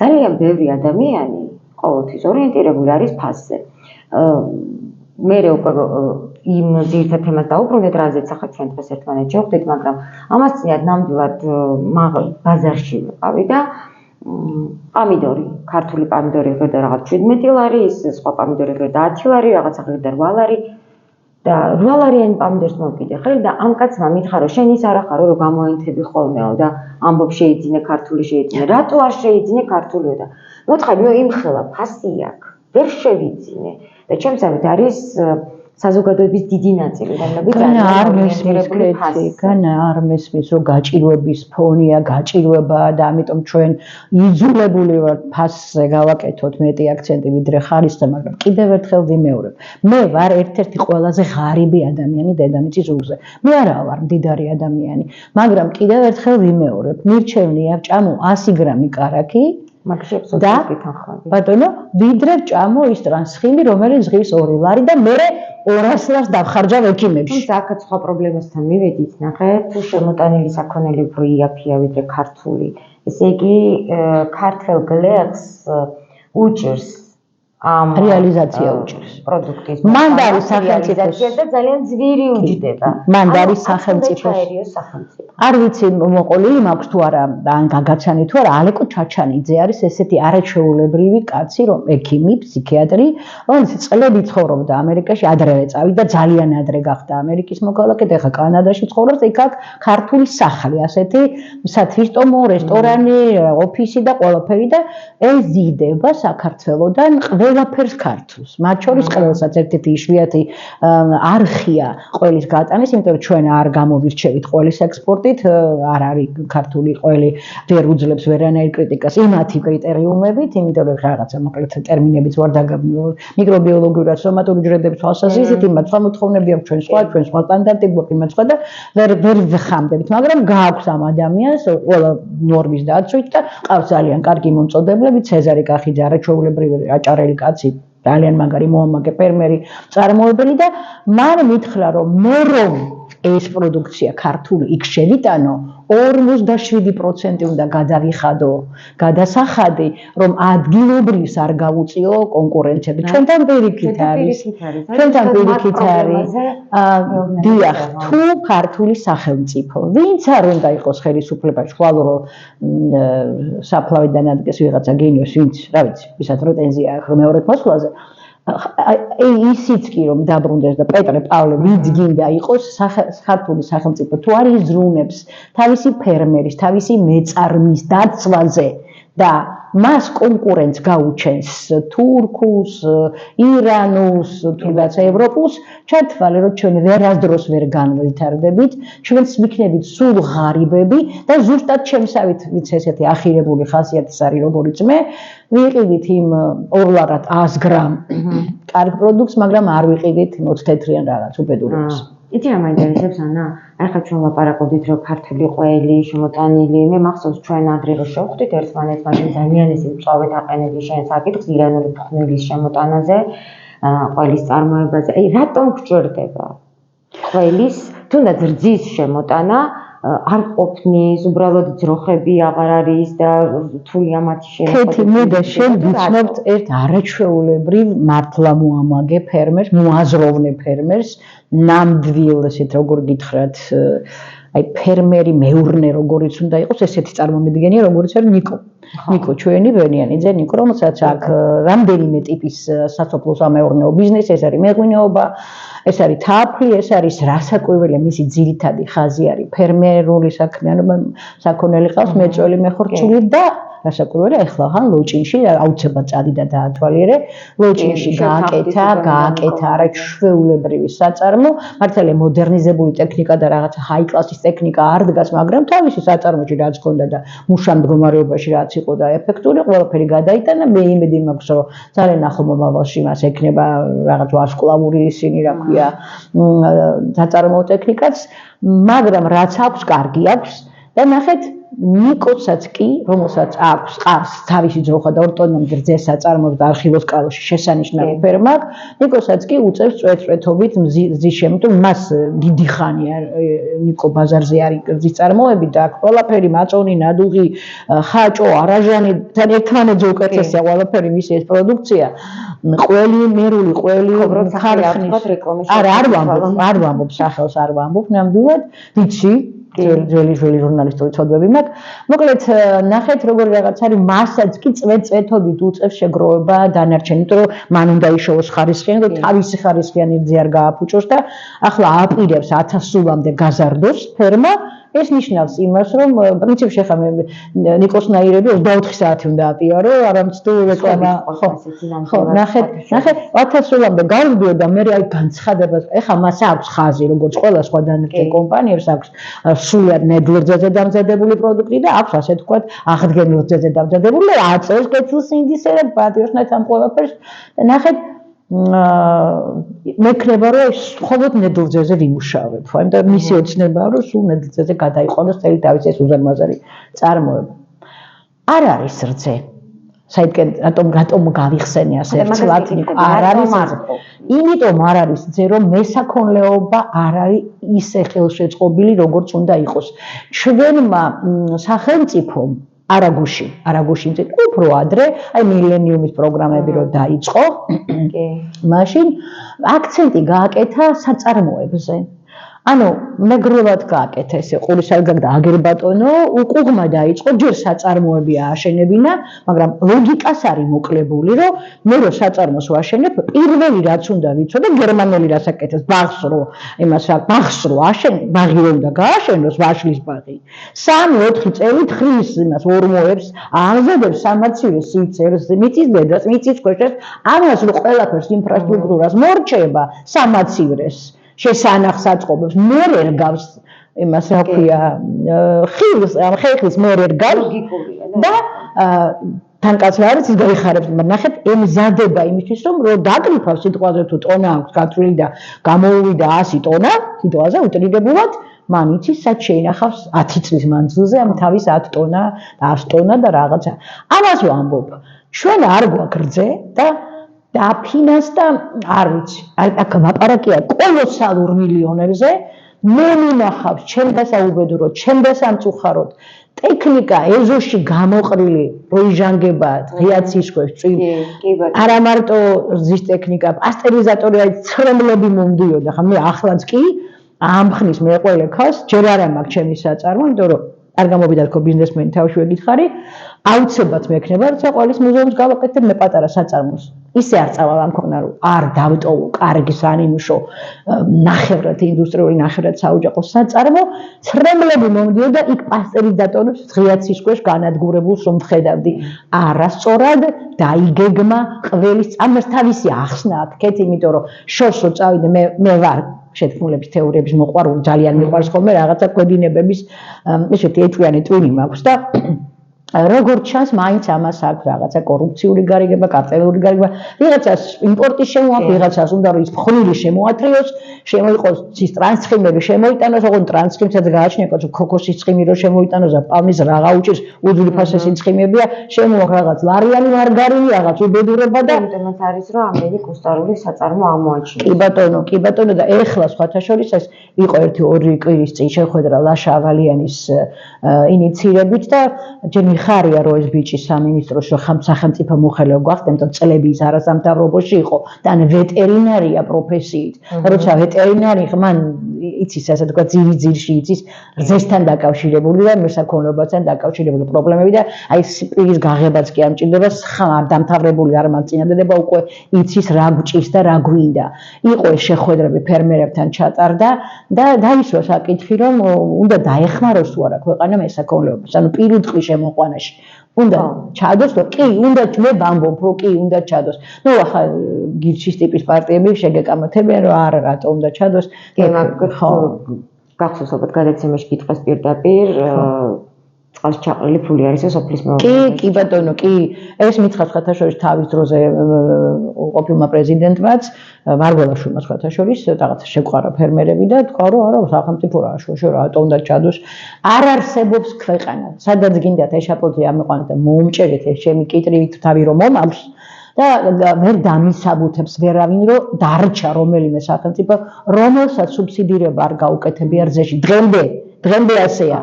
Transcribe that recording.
ძალიან ბევრი ადამიანი ყოველთვის ორიენტირებული არის ფასზე. მე უკვე იმ ძირითად თემას დაუბრუნდეთ, რაზეც ახლა ჩვენ დღეს ერთმანეთს შევხვდით, მაგრამ ამას წინათ ნამდვილად ბაზარში ვიყავი და პამიდორი, ქართული პამიდორი ღირდა რაღაც 17 ლარი, სხვა პამიდორი ღირდა 10 ლარი, რაღაცა ღირდა 8 ლარი და 8 ლარიანი პამიდორს მოვკიდე ხელი და ამ კაცმა მითხრა, რომ შენ ის არა ხარო, რომ გამოენთები ხოლმეო და ამბობ შეიძინე ქართული შეიძინე. რატო არ შეიძინე ქართულიო და მოთხარი, მე იმხელა ფასი აქვს, ვერ შევიძინე და ჩემსავით არის საზოგადოების დიდი ნაწილი, რომლებიც არ მესმის კრიტიკა, არ მესმის, რომ გაჭირვების ფონია, გაჭირვებაა და ამიტომ ჩვენ იძულებული ვართ ფასზე გავაკეთოთ მეტი აქცენტი ვიდრე ხარისზე, მაგრამ კიდევ ერთხელ ვიმეორებ. მე ვარ ერთ-ერთი ყველაზე ღარიბი ადამიანი დედამიწის ზურგზე. მე არა ვარ მდიდარი ადამიანი, მაგრამ კიდევ ერთხელ ვიმეორებ. მირჩევნია ვჭამო 100 გრამი კარაქი და ბატონო, ვიდრე ვჭამო ის ტრანსხილი, რომელიც ღირს 2 ლარი და მე 200 ლარს დავხარჯავ ექიმებში. თუმცა აქაც სხვა პრობლემასთან მივედით, ნახეთ, შემოტანილი საქონელი უფრო იაფია ვიდრე ქართული. ესე იგი, ქართულ გლეხს უჭერს ამ რეალიზაცია უჭერს პროდუქტის მანდარის სახელმწიფოს და ძალიან ძვირი უჯდება. მანდარის სახელმწიფოს არ ვიცი მოყოლილი მაქვს თუ არა ან გაგაცანი თუ არა ალეკო ჩაჩანიძე არის ესეთი არაჩვეულებრივი კაცი რომ ექიმი ფსიქიატრი რომელიც წლები ცხოვრობდა ამერიკაში ადრევე წავიდა ძალიან ადრე გახდა ამერიკის მოქალაქე და ახლა კანადაში ცხოვრობს იქ აქ ქართული სახლი ასეთი სათვისტომო რესტორანი ოფისი და ყველაფერი და ეზიდება საქართველოდან ყველაფერს ქართულს მათ შორის ყველასაც ერთ-ერთი იშვიათი არხია ყველის გატანის იმიტომ რომ ჩვენ არ გამოვირჩევით ყველის ექსპორტით არ არის ქართული ყველი ვერ უძლებს ვერანაირ კრიტიკას იმათი კრიტერიუმებით იმიტომ რომ რაღაცა მოკლედ ტერმინებიც ვარ დაგაბნიო მიკრობიოლოგიურად სომატური ჯრედების თვალსაზრისით იმათ სხვა მოთხოვნები აქვს ჩვენ სხვა სტანდარტი გვაქვს იმათ სხვა და ვერ ვხამდებით მაგრამ გააქვს ამ ადამიანს ყველა ნორმის დაცვით და ყავს ძალიან კარგი მომწოდებლები ცეზარი კახიძე არაჩვეულებრივი აჭარელი კაცი ძალიან მაგარი მოამაგე ფერმერი წარმოებელი და მან მითხრა რომ მე რომ ეს პროდუქცია ქართული იქ შევიტანო 47% უნდა გადავიხადო გადასახადი რომ ადგილობრივს არ გავუწიო კონკურენციები ჩვენთან პირიქით არის ჩვენთან პირიქით არის დიახ თუ ქართული სახელმწიფო ვინც არ უნდა იყოს ხელისუფლებაში ხვალ რომ საფლავიდან ადგეს ვიღაცა გენიოს ვინც რა ვიცი ვისაც პრეტენზია აქვს რომ მეორედ მოსვლაზე ისიც კი რომ დაბრუნდეს და პეტრე პავლე ვინც გინდა იყოს ქართული სახელმწიფო თუ არ იზრუნებს თავისი ფერმერის თავისი მეწარმის დაცვაზე და მას კონკურენტს გაუჩენს თურქულს, ირანულს, თუნდაც ევროპულს, ჩათვალე რომ ჩვენ ვერასდროს ვერ განვითარდებით, ჩვენც ვიქნებით სულ ღარიბები და ზუსტად ჩემსავით ვიც ესეთი ახირებული ხასიათის არის როგორც მე, ვიყიდით იმ 2 ლარად 100 გრამ კარგ პროდუქტს, მაგრამ არ ვიყიდით 20 თეთრიან რაღაც უბედურებას. იცი რა მაინტერესებს ანა? ახლა ჩვენ ლაპარაკობდით რომ ქართული ყველი შემოტანილი, მე მახსოვს ჩვენ ადრე რომ შევხვდით ერთმანეთს, მაგრამ ძალიან ისე მწვავედ აყენებდი შენ საკითხს ირანული ფხნილის შემოტანაზე, ყველის წარმოებაზე. აი რატომ გჭირდება ყველის თუნდაც რძის შემოტანა არ ყოფნის, უბრალოდ ძროხები აღარ არის და რთული ამათი შეხედვით. კეთი მე და შენ ვიცნობთ ერთ არაჩვეულებრივ მართლა მოამაგე ფერმერს, მოაზროვნე ფერმერს, ნამდვილ ესეთ როგორ გითხრათ, აი ფერმერი მეურნე როგორიც უნდა იყოს, ესეთი წარმომედგენია როგორიც არის ნიკო. ნიკო ჩვენი ბენიანიძე ნიკო, რომელსაც აქ რამდენიმე ტიპის სასოფლო-სამეურნეო ბიზნესი, ეს არის მეღვინეობა, ეს არის თაფლი, ეს არის რასაკვირველია, მისი ძირითადი ხაზი არის ფერმერული საქმიანობა, საქონელი ყავს, მეწველი, მეხორცული და რასაკვირველია, ეხლა ხან ლოჭინში აუცილებლად წადიდა დაათვალიერე, ლოჭინში გააკეთა არაჩვეულებრივი საწარმო, მართალია მოდერნიზებული ტექნიკა და რაღაცა ჰაი კლასის ტექნიკა არ დგას, მაგრამ თავისი საწარმოში რაც ჰქონდა და მუშა მდგომარეობაში რაც იყო და ეფექტური, ყველაფერი გადაიტანა, მე იმედი მაქვს, რომ ძალიან ახლო მომავალში მას ექნება რაღაც ვარსკვლავური ისინი, რა ქვია, საწარმო ტექნიკაც, მაგრამ რაც აქვს, კარგი აქვს. და ნახეთ ნიკოსაც კი, რომელსაც აქვს ყავს თავისი ძროხა და 2 ტონამდე რძეს აწარმოებს და არხივოს კალოში შესანიშნავი ფერმა აქვს, ნიკოსაც კი უწევს წვეთწვეთობით მზის შემოტევ, მას დიდი ხანია ნიკო ბაზარზე არის მზის წარმოები და აქ ყველაფერი მაწონი, ნადუღი, ხაჭო, არაჟანი, თან ერთმანეთზე უკეთესია ყველაფერი მისი ეს პროდუქცია. ყველი, მერული, ყველი ხარხნის. არ ვამბობ სახელს, არ ვამბობ, ნამდვილად, ვიცი ძველი ჟურნალისტური ცოდვები მაქვს. მოკლედ ნახეთ როგორ რაღაც არის მასაც კი წვეთწვეთობით უწევს შეგროვება დანარჩენი, იმიტომ რომ მან უნდა იშოვოს ხარისხიანი და თავისი ხარისხიანი რძე არ გააფუჭოს და ახლა აპირებს 1000 სულამდე გაზარდოს ფერმა. ეს ნიშნავს იმას, რომ პრინციპში ხა მე ნიკოსნაირები 24 საათი უნდა აპიარო, არამც თუ რეკლამა ხო, ნახეთ 1000 სულამდე გავდიო და მე აი განცხადებას, ეხა მას აქვს ხაზი, როგორც ყველა სხვა დანარჩენ კომპანიებს აქვს სულიად ნედლ რძეზე დამზადებული პროდუქტი და აქვს ასე თქვა აღდგენილ რძეზე დამზადებული და აწევს კეთილს ინდისერად პატიოსნად ამ ყველაფერს. ნახეთ მექნება რომ მხოლოდ ნედლძეზე ვიმუშავებ, ამიტომ მისი ოცნებაა რომ სულ ნედლძეზე გადაიყვანოს წელი თავის ეს უზარმაზარი წარმოება. არ არის რძე. საერთოდ რატომ გავიხსენე ასე ცლად არ არის იმიტომ არ არის რძე რომ მესაქონლეობა არ არის ისე ხელშეწყობილი როგორც უნდა იყოს. ჩვენმა სახელმწიფომ არაგუში უფრო ადრე, აი მილენიუმის პროგრამები რო დაიწყო, მაშინ აქცენტი გააკეთა საწარმოებზე. ანუ მეგრულად გააკეთა ესე ყურისარგან და აგერბატონო, უკუღმა დაიწყო, ჯერ საწარმოები ააშენებინა, მაგრამ ლოგიკას არის მოკლებული, რომ მე რო საწარმოს ვაშენებ, პირველი რაც უნდა ვიცოდე, გერმანელი რას აკეთებს, ბაღს რო აშენებ, ბაღი რო უნდა გააშენოს, ვაშლის ბაღი. 3-4 წელი თხრის იმას ორმოებს, აღზევს სამაცივეს სიძერს, მიწის დედას, მიწის ქვეშას, ამას რო ყველაფერს ინფრასტრუქტურას მორჩება, სამაცივეს შესანახს აწყობებს, მე რგავს იმას რა ქვია, ხეხილს მე რგავს და თანკაც რა არის ის გაიხარებს, მაგრამ ნახეთ, ემზადება იმისთვის, რომ დაკრიფავს სიტყვაზე თუ ტონა აქვს გაწვრილი და გამოუვიდა 100 ტონა, სიტყვაზე უტრირებულად, მან იცის, სად შეინახავს 10 წლის მანძილზე ამ თავის 10 ტონა და 100 ტონა და რაღაცა. ამას ვამბობ, ჩვენ არ გვაქვს რძე და დაფინანსდა არ ვიცი. აქ ლაპარაკია კოლოსალურ მილიონებზე, მე მინახავს ჩემ დასაუბედუროდ, ჩემ დასამწუხაროდ ტექნიკა ეზოში გამოყრილი როიჟანგება ღიაცის ქვეშ არა მარტო ზის ტექნიკა, პასტერიზატორი აი ცრემლები მომდიოდა, ხა მე ახლაც კი ამ ხნის მეყოლე ქას ჯერ არა მაქვს ჩემი საწარმო, იმიტომ რომ არ გამოვიდა თქო ბიზნესმენი თავში ვეგითხარი, აუცილებლად მექნება როცა ყოველის მუზეუმს გავაკეთებ მე პატარა საწარმოს. ისე არ წავალ ამ ქონა რომ არ დავტოვო კარგი სანიმუშო ნახევრად ინდუსტრიული ნახევრად საოჯახო საწარმო, ცრემლები მომდიოდა იქ პასტერიზატორებს ღიაცის ქვეშ განადგურებულს რომ ვხედავდი. არასწორად დაიგეგმა ყველის ამას თავისი ახსნა აქეთ, იმიტომ რომ შორს რო წავიდე მე ვარ შეთქმულების თეორიების მოყვარული, ძალიან მიყვარს ხოლმე რაღაცა კვებინებების ესეთი ეჭვიანი ტვინი მაქვს და როგორც ჩანს, მაინც ამას აქვს რაღაცა კორუფციული გარიგება, კარტელური გარიგება, ვიღაცას იმპორტის შემოაქვს, ვიღაცას უნდა რომ ის მხრივი შემოათრიოს, შემოიყოს ის ტრანსხიმები შემოიტანოს, ოღონდ ტრანსხიმსაც გააჩნია, რომ ქოქოსის ცხიმი რო შემოიტანოს და პალმის რაღა უჭირს, უძვირფასესი ცხიმებია, შემოაქვს რაღაც ლარიანი მარგარინი, რაღაც უბედურება და იმიტომაც არის რომ ამდენი კუსტარული საწარმო ამოაჩინეს. კი ბატონო და ეხლა სხვათა შორის ეს იყო 1-2 კვირის წინ შეხვედრა ლაშა ავალიანის ინიციირებით და ჯერ ხარია რომ ეს ბიჭი სამინისტროში სახელმწიფო მოხელე გახდა, იმიტომ წლები ის არასამთავრობოში იყო და ვეტერინარია პროფესიით. როცა ვეტერინარი მან იცის ასე თქვა ძირში იცის რძესთან დაკავშირებული და მესაქონლეობასთან დაკავშირებული პრობლემები და აი სპირის გაღებაც კი ამჭირდება, ხარ დამთავრებული არ მაგწინადადება უკვე იცის რა გჭირს და რა გვინდა. იყო ეს შეხვედრები ფერმერებთან ჩატარდა და დაისვა საკითხი რომ უნდა დაეხმაროს თუ არა ქვეყანა მესაქონლეობას. ანუ პირუტყვი შემოყვანაში უნდა ჩადოს და კი უნდა მე ვამბობ რომ კი უნდა ჩადოს. ნუ ახლა გირჩის ტიპის პარტიები შეგეკამათებიან რომ არა რატო უნდა ჩადოს. კი მაგ ხო გახსოვს ალბათ გადაცემაში კითხეს პირდაპირ წყალში ჩაყრილი ფული არის სოფლის მეურნეობაში. კი ბატონო, კი. ეს მიცხრა ხათაშორის თავის დროზე ყოფილმა პრეზიდენტმაც, მარგველაშვილმა ხათაშორის რაღაც შეყვარა ფერმერები და თქვა რომ არა, სახელმწიფო რა შოშო რატომ და ჩადოს. არ არსებობს ქვეყანა. სადაც გინდათ ეშაპოძე ამიყვანეთ და მოუმჭერეთ ეს ჩემი კიტრივით თავი რომ მომავს. და ვერ დამისაბუთებს ვერავინ რომ დარჩა რომელიმე სახელმწიფო რომელსაც სუბსიდირება არ გაუკეთებია რძეში დღემდე ასეა